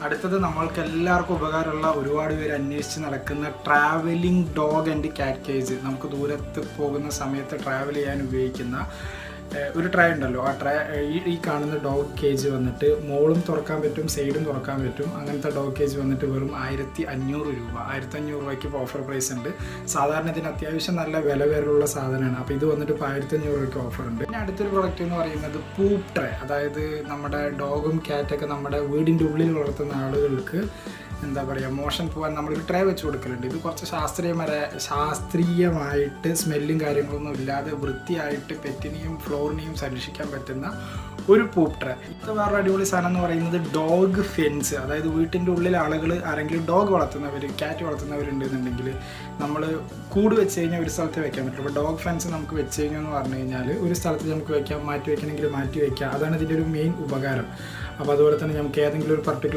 അടുത്തത് നമ്മൾക്ക് എല്ലാവർക്കും ഉപകാരമുള്ള ഒരുപാട് പേര് അന്വേഷിച്ച് നടക്കുന്ന ട്രാവലിംഗ് ഡോഗ് ആൻഡ് കാറ്റ് കേജ്. നമുക്ക് ദൂരത്ത് പോകുന്ന സമയത്ത് ട്രാവൽ ചെയ്യാൻ ഉപയോഗിക്കുന്ന ഒരു ട്രേ ഉണ്ടല്ലോ. ആ ട്രേ ഈ കാണുന്ന ഡോഗ് കേജ് വന്നിട്ട് മോളും തുറക്കാൻ പറ്റും, സൈഡും തുറക്കാൻ പറ്റും. അങ്ങനത്തെ ഡോഗ് കേജ് വന്നിട്ട് വെറും 1500 രൂപ. 1500 രൂപയ്ക്ക് ഇപ്പോൾ ഓഫർ പ്രൈസ് ഉണ്ട്. സാധാരണ ഇതിന് അത്യാവശ്യം നല്ല വില പേരുള്ള സാധനമാണ്. അപ്പോൾ ഇത് വന്നിട്ട് ഇപ്പോൾ 1500 രൂപയ്ക്ക് ഓഫർ ഉണ്ട്. പിന്നെ അടുത്തൊരു പ്രൊഡക്റ്റ് എന്ന് പറയുന്നത് പൂപ്പ് ട്രേ. അതായത് നമ്മുടെ ഡോഗും കാറ്റൊക്കെ നമ്മുടെ വീടിൻ്റെ ഉള്ളിൽ വളർത്തുന്ന ആളുകൾക്ക് എന്താ പറയുക, മോഷൻ പോകാൻ നമ്മളൊരു ട്രേ വെച്ച് കൊടുക്കലുണ്ട്. ഇത് കുറച്ച് ശാസ്ത്രീയമായിട്ട് സ്മെല്ലും കാര്യങ്ങളൊന്നും ഇല്ലാതെ വൃത്തിയായിട്ട് പെറ്റിനെയും ഫ്ലോറിനെയും സംരക്ഷിക്കാൻ പറ്റുന്ന ഒരു പൂപ്പ് ട്രേ. ഇത് വേറെ അടിപൊളി സാധനം എന്ന് പറയുന്നത് ഡോഗ് ഫെൻസ്. അതായത് വീട്ടിൻ്റെ ഉള്ളിൽ ആളുകൾ ആരെങ്കിലും ഡോഗ് വളർത്തുന്നവർ, കാറ്റ് വളർത്തുന്നവരുണ്ടെന്നുണ്ടെങ്കിൽ നമ്മൾ കൂട് വെച്ച് കഴിഞ്ഞാൽ ഒരു സ്ഥലത്ത് വെക്കാൻ പറ്റും. അപ്പോൾ ഡോഗ് ഫെൻസ് നമുക്ക് വെച്ച് കഴിഞ്ഞാൽ പറഞ്ഞു കഴിഞ്ഞാൽ ഒരു സ്ഥലത്ത് നമുക്ക് വെക്കാം, മാറ്റി വെക്കണമെങ്കിൽ മാറ്റി വയ്ക്കാം. അതാണ് ഇതിൻ്റെ ഒരു മെയിൻ ഉപകാരം. അപ്പോൾ അതുപോലെ തന്നെ നമുക്ക് ഏതെങ്കിലും ഒരു പർട്ടിക്കുലർ